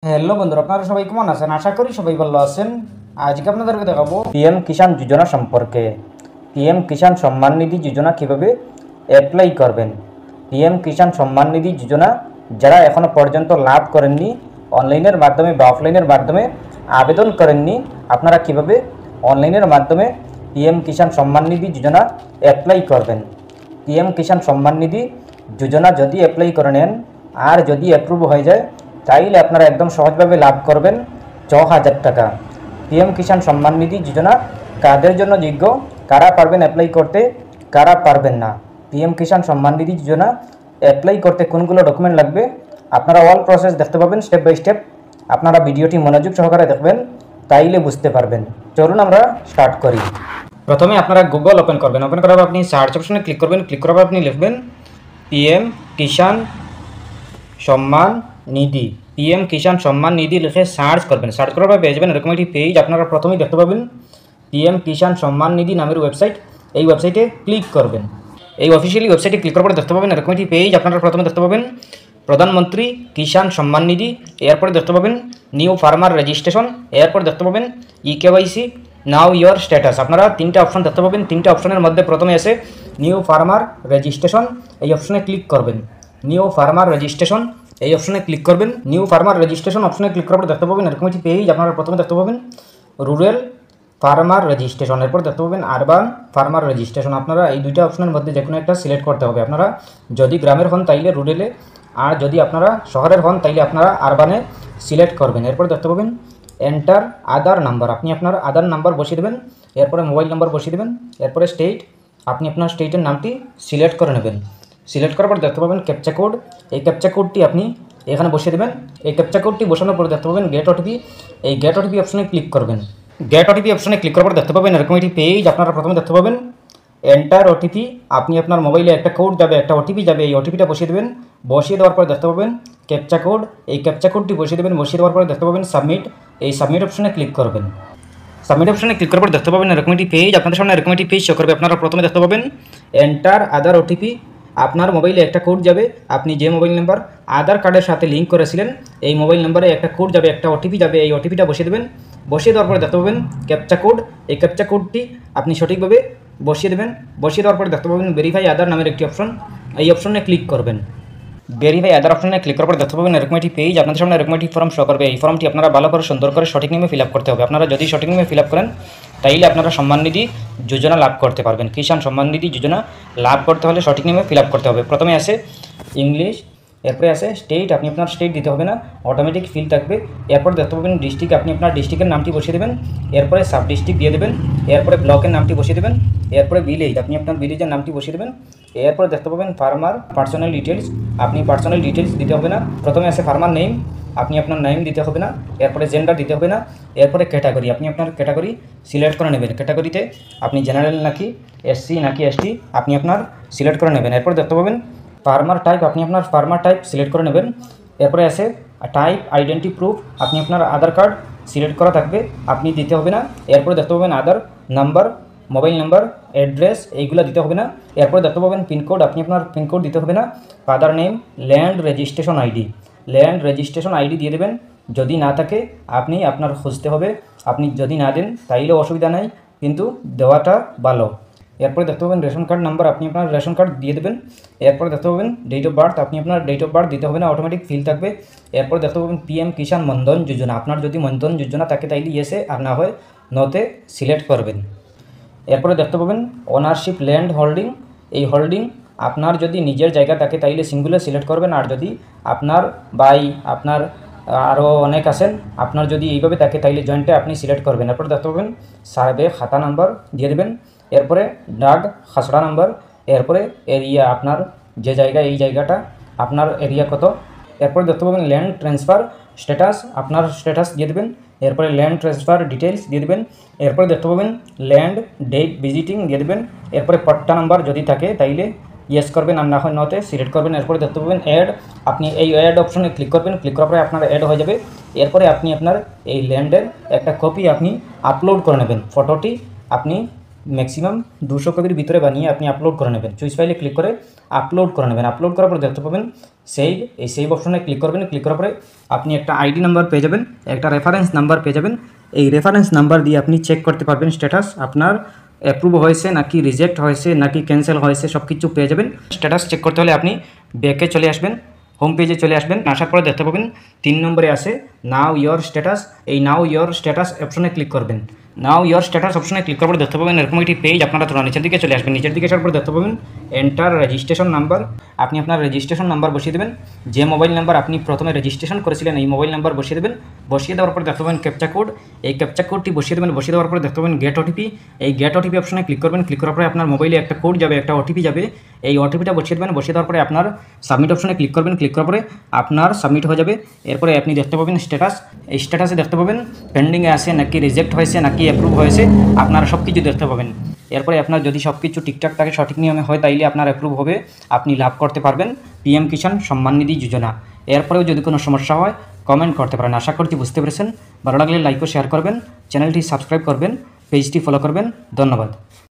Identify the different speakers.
Speaker 1: Hello বন্ধুরা, আপনারা সবাই কেমন আছেন? আশা করি সবাই ভালো আছেন। আজকে আপনাদেরকে দেখাবো পিএম কিষাণ যোজনা সম্পর্কে। পিএম কিষাণ সম্মান নিধি যোজনা কিভাবে অ্যাপ্লাই করবেন। পিএম কিষাণ সম্মান নিধি যোজনা যারা এখনো পর্যন্ত লাভ করেননি, অনলাইনের মাধ্যমে বা অফলাইনের মাধ্যমে আবেদন করেননি, আপনারা কিভাবে অনলাইনের মাধ্যমে পিএম কিষাণ সম্মান নিধি যোজনা অ্যাপ্লাই করবেন। পিএম কিষাণ সম্মান নিধি যোজনা যদি অ্যাপ্লাই করে নেন আর যদি অ্যাপ্রুভ হয়ে যায়, তাইলে আপনারা একদম সহজভাবে লাভ করবেন ৬,০০০ টাকা। পিএম কিষাণ সম্মান নিধি যোজনা কাদের জন্য যোগ্য, কারা পারবেন অ্যাপ্লাই করতে, কারা পারবেন না। পিএম কিষাণ সম্মান নিধি যোজনা অ্যাপ্লাই করতে কোনগুলো ডকুমেন্ট লাগবে, আপনারা অল প্রসেস দেখতে পাবেন স্টেপ বাই স্টেপ। আপনারা ভিডিওটি মনোযোগ সহকারে দেখবেন, তাইলে বুঝতে পারবেন। চলুন আমরা স্টার্ট করি। প্রথমে আপনারা গুগল ওপেন করবেন। ওপেন করার পর আপনি সার্চ অপশনে ক্লিক করবেন। ক্লিক করার পর আপনি লিখবেন পিএম কিষাণ সম্মান নিধি। পিএম কিষাণ সম্মান নিধি লিখে সার্চ করবেন। সার্চ করার পর পেয়ে যাবেন এরকম একটি পেজ। আপনারা প্রথমেই দেখতে পাবেন পিএম কিষাণ সম্মান নিধি নামের ওয়েবসাইট। এই ওয়েবসাইটে ক্লিক করবেন। এই অফিসিয়ালি ওয়েবসাইটে ক্লিক করার পর দেখতে পাবেন এরকম একটি পেজ। আপনারা প্রথমে দেখতে পাবেন প্রধানমন্ত্রী কিষাণ সম্মান নিধি, এরপরে দেখতে পাবেন নিউ ফার্মার রেজিস্ট্রেশন, এরপর দেখতে পাবেন ইকেওয়াইসি নাও ইয়োর স্ট্যাটাস। আপনারা তিনটা অপশন দেখতে পাবেন। তিনটা অপশনের মধ্যে প্রথমে এসে নিউ ফার্মার রেজিস্ট্রেশন, এই অপশনে ক্লিক করবেন। নিউ ফার্মার রেজিস্ট্রেশন এই অপশনে ক্লিক করবেন। নিউ ফার্মার রেজিস্ট্রেশন অপশনে ক্লিক করার পর দেখতে পাবেন এরকম একটি পেজ। আপনারা প্রথমে দেখতে পাবেন রুরাল ফার্মার রেজিস্ট্রেশন, এরপর দেখতে পাবেন আরবান ফার্মার রেজিস্ট্রেশন। আপনারা এই দুইটা অপশনের মধ্যে যে কোনো একটা সিলেক্ট করতে হবে। আপনারা যদি গ্রামের হন তাইলে রুরালে, আর যদি আপনারা শহরের হন তাইলে আপনারা আরবানে সিলেক্ট করবেন। এরপর দেখতে পাবেন এন্টার আধার নাম্বার, আপনি আপনার আধার নাম্বার বসিয়ে দেবেন। এরপরে মোবাইল নাম্বার বসিয়ে দেবেন। এরপরে স্টেট, আপনি আপনার স্টেটের নামটি সিলেক্ট করে নেবেন। সিলেক্ট করার পর দেখতে পাবেন ক্যাপচা কোড, এই ক্যাপচা কোডটি আপনি এখানে বসিয়ে দেবেন। এই ক্যাপচা কোডটি বসানোর পর দেখতে পাবেন গেট ওটিপি, এই গেট ওটিপি অপশনে ক্লিক করবেন। গেট ওটিপি অপশনে ক্লিক করার পর দেখতে পাবেন এরকম একটি পেজ। আপনারা প্রথমে দেখতে পাবেন এন্টার ওটিপি, আপনি আপনার মোবাইলে একটা কোড যাবে, একটা ওটিপি যাবে, এই ওটিপিটা বসিয়ে দেবেন। বসিয়ে দেওয়ার পর দেখতে পাবেন ক্যাপচা কোড, এই ক্যাপচা কোডটি বসিয়ে দেবেন। বসিয়ে দেওয়ার পর দেখতে পাবেন সাবমিট, এই সাবমিট অপশনে ক্লিক করবেন। সাবমিট অপশনে ক্লিক করার পর দেখতে পাবেন এরকম একটি পেজ। আপনাদের সামনে এরকম একটি পেজ শো করবে। আপনারা প্রথমে দেখতে পাবেন এন্টার আধার ওটিপি, আপনার মোবাইলে একটা কোড যাবে, আপনি যে মোবাইল নাম্বার আধার কার্ডের সাথে লিঙ্ক করেছিলেন এই মোবাইল নাম্বারে একটা কোড যাবে, একটা ওটিপি যাবে, এই ওটিপিটা বসিয়ে দেবেন। বসিয়ে দেওয়ার পরে দেখতে পাবেন ক্যাপচা কোড, এই ক্যাপচা কোডটি আপনি সঠিকভাবে বসিয়ে দেবেন। বসিয়ে দেওয়ার পরে দেখতে পাবেন ভেরিফাই আধার নামের একটি অপশন, এই অপশনে ক্লিক করবেন। ভেরিফাই আধার অপশনে ক্লিক করার পর দেখতে পাবেন এরকম একটি পেজ। আপনাদের সামনে এরকম একটি ফর্ম শো করবে। এই ফর্মটি আপনারা ভালো করে সুন্দর করে সঠিক নিয়মে ফিল আপ করতে হবে। আপনারা যদি সঠিক নিয়মে ফিল আপ করেন তাইলে আপনারা সম্মান নিধি যোজনা লাভ করতে পারবেন। কিষাণ সম্মান নিধি যোজনা লাভ করতে হলে সঠিক নিয়মে ফিল আপ করতে হবে। প্রথমে আসে ইংলিশ, এরপরে আসে স্টেট, আপনি আপনার স্টেট দিতে হবে না, অটোমেটিক ফিল থাকবে। এরপর দেখতে পাবেন ডিস্ট্রিক্ট, আপনি আপনার ডিস্ট্রিক্টের নামটি বসিয়ে দেবেন। এরপরে সাব ডিস্ট্রিক্ট দিয়ে দেবেন। এরপরে ব্লকের নামটি বসিয়ে দেবেন। এরপরে ভিলেজ, আপনি আপনার ভিলেজের নামটি বসিয়ে দেবেন। এরপরে দেখতে পাবেন ফার্মার পার্সোনাল ডিটেলস, আপনি পার্সোনাল ডিটেলস দিতে হবে না। প্রথমে আসে ফার্মার নেম, আপনি আপনার নেম দিতে হবে না। এরপরে জেন্ডার দিতে হবে না। এরপরে ক্যাটাগরি, আপনি আপনার ক্যাটাগরি সিলেক্ট করে নেবেন। ক্যাটাগরিতে আপনি জেনারেল নাকি এসসি নাকি এসটি আপনি আপনার সিলেক্ট করে নেবেন। এরপর দেখতে পাবেন ফার্মার টাইপ, আপনি আপনার ফার্মার টাইপ সিলেক্ট করে নেবেন। এরপরে আসে টাইপ আইডেন্টি প্রুফ, আপনি আপনার আধার কার্ড সিলেক্ট করা থাকবে, আপনি দিতে হবে না। এরপরে দেখতে পাবেন আধার নাম্বার, মোবাইল নাম্বার, অ্যাড্রেস এইগুলো দিতে হবে না। এরপরে দেখতে পাবেন পিনকোড, আপনি আপনার পিনকোড দিতে হবে না। Father name, land registration ID, land registration ID দিয়ে দেবেন। যদি না থাকে আপনি আপনার খুঁজতে হবে, আপনি যদি না দেন তাইলেও অসুবিধা নাই, কিন্তু দেওয়াটা ভালো। এরপরে দেখতে পাবেন রেশন কার্ড নাম্বার, আপনি আপনার রেশন কার্ড দিয়ে দেবেন। এরপরে দেখতে পাবেন ডেট অফ বার্থ, আপনি আপনার ডেট অফ বার্থ দিতে হবে না, অটোমেটিক ফিল থাকবে। এরপরে দেখতে পাবেন পিএম কিষাণ মনধন যোজনা, আপনার যদি মনধন যোজনা থাকে তাইলে ইয়েসে, আর না হয় নতে সিলেক্ট করবেন। এরপরে দেখতে পাবেন ওনারশিপ ল্যান্ড হোল্ডিং, এই হোল্ডিং আপনার যদি নিজের জায়গা থাকে তাইলে সিঙ্গুলার সিলেক্ট করবেন, আর যদি আপনার বাই আপনার আরও অনেক আছেন আপনার যদি এইভাবে থাকে তাইলে জয়েন্টে আপনি সিলেক্ট করবেন। এরপরে দেখতে পাবেন সার্ভে খাতা নাম্বার দিয়ে দেবেন। এরপরে ডাক খাসড়া নাম্বার, এরপরে এরিয়া, আপনার যে জায়গা এই জায়গাটা আপনার এরিয়া কত। এরপরে দেখতে পাবেন ল্যান্ড ট্রান্সফার স্ট্যাটাস, আপনার স্ট্যাটাস দিয়ে দেবেন। এরপরে ল্যান্ড ট্রান্সফার ডিটেলস দিয়ে দেবেন। এরপরে দেখতে পাবেন ল্যান্ড ডেট ভিজিটিং দিয়ে দেবেন। এরপরে পট্টা নাম্বার যদি থাকে তাইলে ইয়েস করবেন, আর না হয় নতে সিলেক্ট করবেন। এরপরে দেখতে পাবেন অ্যাড, আপনি এই অ্যাড অপশনে ক্লিক করবেন। ক্লিক করার পরে আপনার অ্যাড হয়ে যাবে। এরপরে আপনি আপনার এই ল্যান্ডের একটা কপি আপনি আপলোড করে নেবেন, ফটোটি আপনি ম্যাক্সিমাম 200 কপির ভিতরে বানিয়ে আপনি আপলোড করে নেবেন। চুইস ফাইলে ক্লিক করে আপলোড করে নেবেন। আপলোড করার পর দেখতে পাবেন সেভ, এই সেভ অপশনে ক্লিক করবেন। ক্লিক করার পরে আপনি একটা আইডি নাম্বার পেয়ে যাবেন, একটা রেফারেন্স নাম্বার পেয়ে যাবেন। এই রেফারেন্স নাম্বার দিয়ে আপনি চেক করতে পারবেন স্ট্যাটাস আপনার অ্যাপ্রুভ হয়েছে নাকি রিজেক্ট হয়েছে নাকি ক্যান্সেল হয়েছে, সব কিছু পেয়ে যাবেন। স্ট্যাটাস চেক করতে হলে আপনি ব্যাকে চলে আসবেন, হোম পেজে চলে আসবেন। আসার পরে দেখতে পাবেন 3 নম্বরে আছে নাও ইয়োর স্ট্যাটাস। এই নাও ইয়োর স্ট্যাটাস অপশনে ক্লিক করবেন। নাও ইয়োর স্ট্যাটাস অপশনে ক্লিক করার পর দেখতে পাবেন এরকম একটি পেজ আপনারা তোরা নিচের দিকে চলে আসবেন। নিচের দিকে আসার পর দেখতে পাবেন এন্টার রেজিস্ট্রেশন নাম্বার। আপনি আপনার রেজিস্ট্রেশন নাম্বার বসিয়ে দেবেন। যে মোবাইল নাম্বার আপনি প্রথমে রেজিস্ট্রেশন করেছিলেন এই মোবাইল নাম্বার বসিয়ে দেবেন। বসিয়ে দেওয়ার পর দেখতে পাবেন ক্যাপচা কোড। এই ক্যাপচা কোডটি বসিয়ে দেবেন। বসিয়ে দেওয়ার পরে দেখতে পাবেন গেট ওটিপি। এই গেট ওটিপি অপশনে ক্লিক করবেন। ক্লিক করার পরে আপনার মোবাইলে একটা কোড যাবে, একটা ওটিপি যাবে। এই ওটিপিটা বসিয়ে দেবেন। বসিয়ে দেওয়ার পরে আপনার সাবমিট অপশনে ক্লিক করবেন। ক্লিক করার পরে আপনার সাবমিট হয়ে যাবে। এরপরে আপনি দেখতে পাবেন স্ট্যাটাস। এই স্ট্যাটাসে দেখতে পাবেন পেন্ডিংয়ে আছে নাকি রিজেক্ট হয়েছে নাকি অ্যাপ্রুভ হয়েছে, আপনারা সব কিছু দেখতে পাবেন। এরপরে আপনার যদি সব কিছু ঠিকঠাক থাকে, সঠিক নিয়মে হয়, তাইলে আপনার অ্যাপ্রুভ হবে, আপনি লাভ করতে পারবেন পিএম কিষাণ সম্মান নিধি যোজনা। এরপরেও যদি কোনো সমস্যা হয় কমেন্ট করতে পারেন। আশা করছি বুঝতে পেরেছেন। ভালো লাগলে লাইক ও শেয়ার করবেন, চ্যানেলটি সাবস্ক্রাইব করবেন, পেজটি ফলো করবেন। ধন্যবাদ।